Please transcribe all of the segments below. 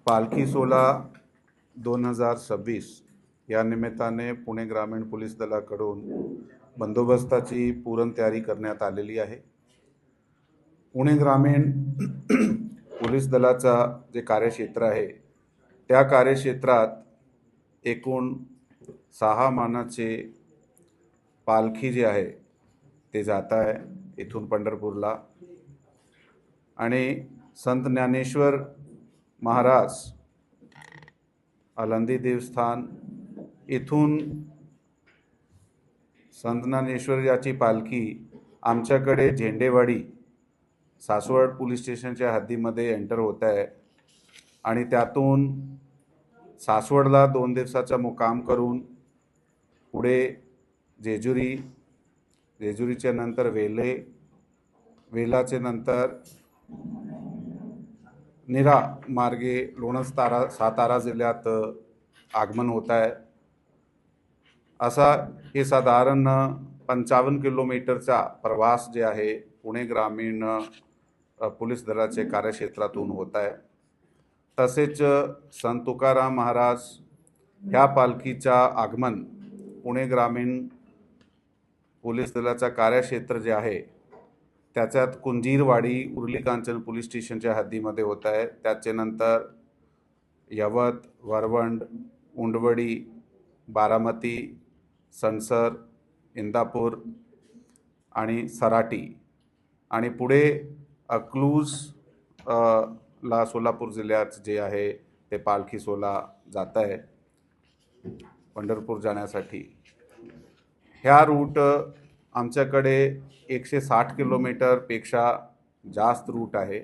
पालखी सोहळा 2026 या निमित्ताने पुणे ग्रामीण पोलीस दलाकडून बंदोबस्ताची पूर्ण तयारी करण्यात आलेली आहे। पुणे ग्रामीण पोलीस दलाचा जे कार्यक्षेत्र आहे त्या कार्यक्षेत्रात एकूण 6 मानाचे पालखी जे आहे ते जात आहे इथून पंढरपूरला। आणि संत ज्ञानेश्वर महाराज आळंदी देवस्थान इथून संत ज्ञानेश्वर याची पालखी आमच्याकडे झेंडेवाडी सासवड पोलीस स्टेशनच्या हद्दीमध्ये एंटर होत आहे आणि त्यातून सासवडला 2 दिवसाचा मुक्काम करून पुढे जेजुरीच्या नंतर वेलाचे नंतर नीरा मार्गे लोणंद सातारा जिल्ह्यात आगमन होत आहे। असा हे साधारण 55 किलोमीटरचा प्रवास जे आहे पुणे ग्रामीण पोलीस दलाचे कार्यक्षेत्रातून होत आहे। तसेच संत तुकाराम महाराज ह्या पालखीचा आगमन पुणे ग्रामीण पोलीस दलाचा कार्यक्षेत्र जे आहे त्याच्यात कुंजीरवाडी उर्ली कांचन पोलीस स्टेशनच्या हद्दीमध्ये होत आहे। त्याचे नंतर यवत, वरवंड, उंडवडी, बारामती, सणसर, इंदापूर आणि सराटी आणि पुढे अकलूज ला सोलापूर जिल्ह्यात जे आहे ते पालखी सोहळा जात आहे पंढरपूर जाण्यासाठी। ह्या रूट आमच्याकडे 160 किलोमीटर पेक्षा जास्त रूट आहे।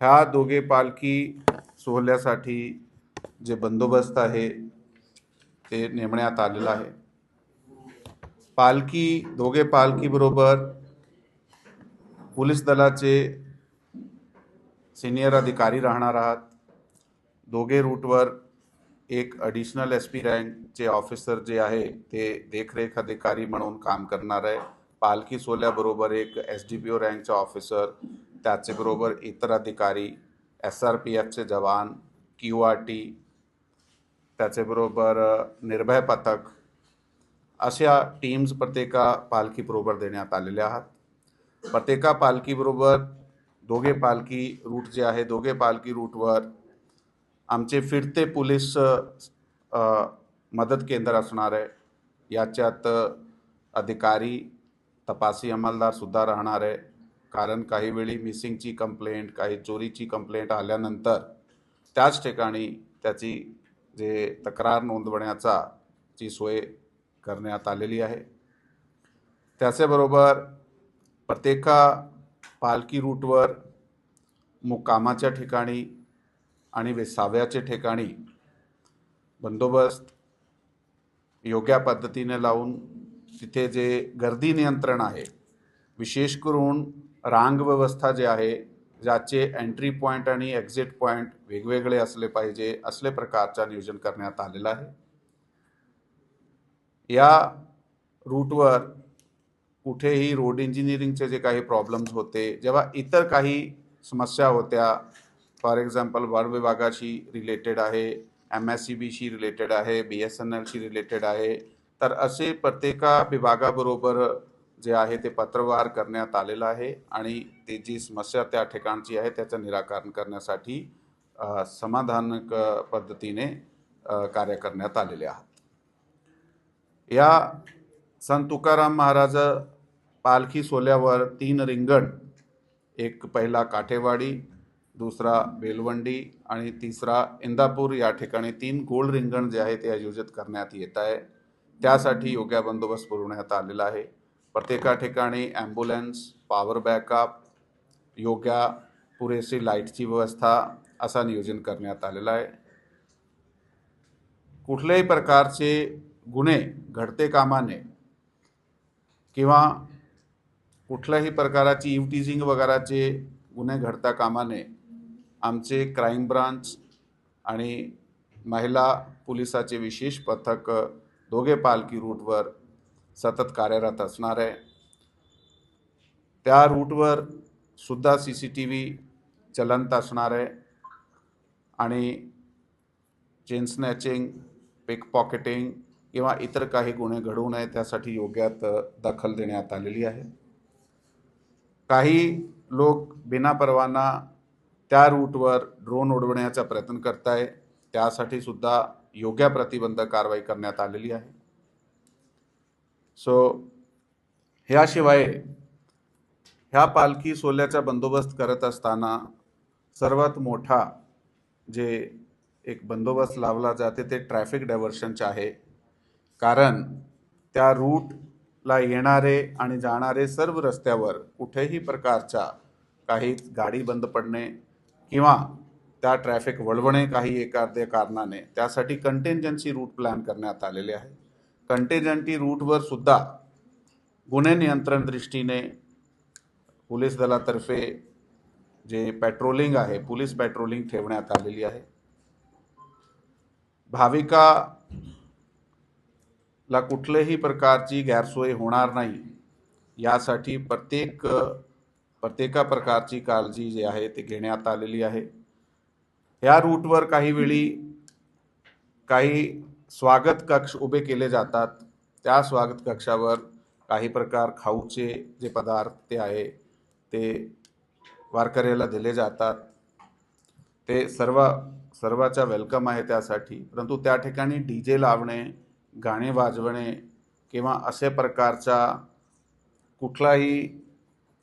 ह्या दोघे पालखी सोहळ्यासाठी जे बंदोबस्त आहे ते नेमण्यात आलेला आहे। दोघे पालखी बरोबर पोलीस दलाचे सिनियर अधिकारी राहणार आहात। दोघे रूटवर एक ॲडिशनल SP रँकचे ऑफिसर जे आहे ते देखरेख अधिकारी म्हणून काम करणार आहे। पालखी सोहळ्याबरोबर एक SDPO रँकचा ऑफिसर, त्याचबरोबर इतर अधिकारी, SRPFचे जवान, QRT, त्याचबरोबर निर्भय पथक अशा टीम्स प्रत्येका पालखीबरोबर देण्यात आलेल्या आहेत। प्रत्येका पालखीबरोबर दोघे पालखी रूट जे आहे दोघे पालखी रूटवर आमचे फिरते पोलीस मदत केंद्र असणार आहे। याच्यात अधिकारी, तपासी अंमलदार सुद्धा राहणार आहे, कारण काही वेळी मिसिंगची कंप्लेंट, काही चोरीची कंप्लेंट आल्यानंतर त्याच ठिकाणी त्याची जे तक्रार नोंदवण्याची सोय करण्यात आलेली आहे। त्याचबरोबर प्रत्येका पालखी रूटवर मुक्कामाच्या ठिकाणी आणि विसाव्याच्या ठिकाणी बंदोबस्त योग्य पद्धतीने लावून तिथे जे गर्दी नियंत्रण आहे, विशेष करून रांग व्यवस्था जे आहे ज्याचे एंट्री पॉईंट आणि एक्झिट पॉईंट वेगवेगळे असले पाहिजे असले प्रकारचा नियोजन करण्यात आलेला आहे। या रूटवर कुठेही रोड इंजिनिअरिंगचे जे काही प्रॉब्लेम्स होते, जेव्हा इतर काही समस्या होत्या, फॉर एक्झाम्पल वन विभागाशी रिलेटेड आहे, MSCBशी रिलेटेड आहे, BSNLशी रिलेटेड आहे, तर असे प्रत्येका विभागाबरोबर जे आहे ते पत्रव्यवहार करण्यात आलेला आहे आणि ते जी समस्या त्या ठिकाणची आहे त्याचं निराकरण करण्यासाठी समाधानक पद्धतीने कार्य करण्यात आलेले आहेत। या संत तुकाराम महाराज पालखी सोहळ्यावर 3 रिंगण, एक पहिला काठेवाडी, दुसरा बेलवंडी आणि तिसरा इंदापूर या ठिकाणी 3 गोल रिंगण जे आहे ते आयोजित करण्यात येत आहे। त्यासाठी योग्य बंदोबस्त पुरवण्यात आलेला आहे। प्रत्येका ठिकाणी ॲम्ब्युलन्स, पॉवर बॅकअप, योग्य पुरेशी लाईटची व्यवस्था असा नियोजन करण्यात आलेला आहे। कुठल्याही प्रकारचे गुन्हे घडते कामा नये किंवा कुठल्याही प्रकाराची इव्हटीजिंग वगैरेचे गुन्हे घडता कामा नये। आमचे क्राईम ब्रांच आणि महिला पोलिसाचे विशेष पथक दोघे पालखी रूटवर सतत कार्यरत असणार आहे। त्या रूटवर सुद्धा CCTV चलंत असणार आहे। आणि चेन स्नॅचिंग, पिक पॉकेटिंग किंवा इतर काही गुन्हे घडू नये त्यासाठी योग्यात दखल देण्यात आलेली आहे. काही लोक बिनापरवाना त्या रूटवर ड्रोन उडवण्याचा प्रयत्न करत आहे, त्यासाठी सुद्धा योग्य प्रतिबंधक कारवाई करण्यात आलेली आहे. ह्याशिवाय ह्या पालखी सोहळ्याचा बंदोबस्त करत असताना सर्वात मोठा जे एक बंदोबस्त लावला जाते ते ट्रॅफिक डायव्हर्शनचे आहे. कारण त्या रूटला येणारे आणि जाणारे सर्व रस्त्यावर कुठेही प्रकारचा काही गाडी बंद पडणे किंवा त्या ट्रॅफिक वळवणे काही एखाद्या कारणाने, त्यासाठी कंटिंजन्सी रूट प्लॅन करण्यात आलेले आहे. कंटिंजन्सी रूटवर सुद्धा गुन्हे नियंत्रण दृष्टीने पोलीस दलातर्फे जे पेट्रोलिंग आहे, पोलीस पेट्रोलिंग ठेवण्यात आलेली आहे. भाविकाला कुठल्याही प्रकारची गैरसोय होणार नाही यासाठी प्रत्येका प्रकारची काळजी जी आहे ती घेण्यात आलेली आहे. या रूटवर काही वेळी काही स्वागत कक्ष उभे केले जातात. त्या स्वागत कक्षावर काही प्रकार खाऊचे जे पदार्थ ते आहे ते वारकऱ्याला दिले जातात. ते सर्वाचा वेलकम आहे त्यासाठी. परंतु त्या ठिकाणी DJ लावणे, गाणे वाजवणे किंवा असे प्रकारचा कुठलाही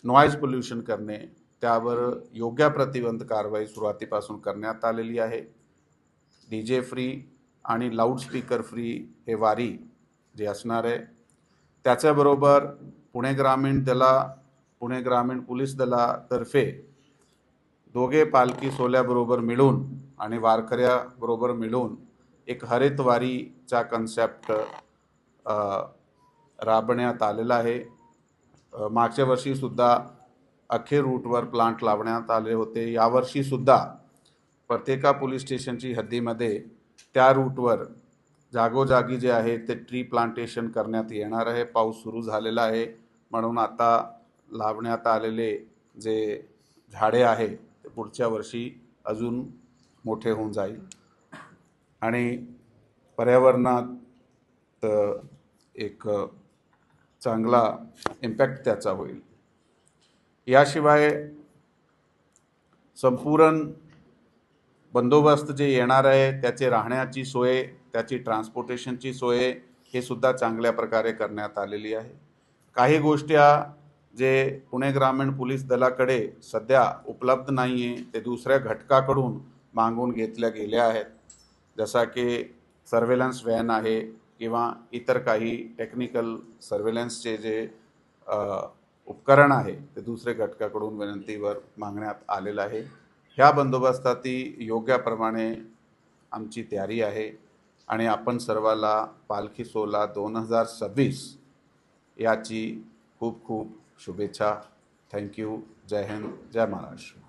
नॉईज पोल्युशन करणे त्यावर योग्य प्रतिबंध कारवाई सुरुवातीपासून करण्यात आलेली आहे. DJ फ्री आणि लाऊडस्पीकर फ्री हे वारी जे असणार आहे. त्याच्याबरोबर पुणे ग्रामीण पोलीस दलातर्फे दोघे पालखी सोहळ्याबरोबर मिळून आणि वारकऱ्याबरोबर मिळून एक हरित वारीचा कन्सेप्ट राबवण्यात आलेला आहे. मागच्या वर्षी सुद्धा अखेर रूटवर प्लांट लावण्यात आले होते. यावर्षी सुद्धा प्रत्येका पोलीस स्टेशनची हद्दीमध्ये त्या रूटवर जागोजागी जे आहे ते ट्री प्लांटेशन करण्यात येणार आहे. पाऊस सुरू झालेला आहे म्हणून आता लावण्यात आलेले जे झाडे आहे ते पुढच्या वर्षी अजून मोठे होऊन जाईल आणि पर्यावरणात एक चांगला इम्पॅक्ट त्याचा होईल. याशिवाय संपूर्ण बंदोबस्त जे येणार आहे त्याचे राहण्याची सोय, त्याची ट्रान्सपोर्टेशनची सोय हे सुद्धा चांगल्या प्रकारे करण्यात आलेली आहे. काही गोष्टी जे पुणे ग्रामीण पोलीस दलाकडे सध्या उपलब्ध नाही आहे ते दुसऱ्या घटकाकडून मागून घेतल्या गेल्या आहेत. जसा की सर्वेलन्स व्हॅन आहे किंवा इतर काही टेक्निकल सर्वेलन्सचे जे उपकरण आहे ते दुसऱ्या घटकाकडून विनंतीवर मागण्यात आलेलं आहे. ह्या बंदोबस्ताती योग्यप्रमाणे आमची तयारी आहे आणि आपण सर्वाला पालखी सोहळा 2026 याची खूप खूप शुभेच्छा. थँक्यू. जय हिंद, जय महाराष्ट्र.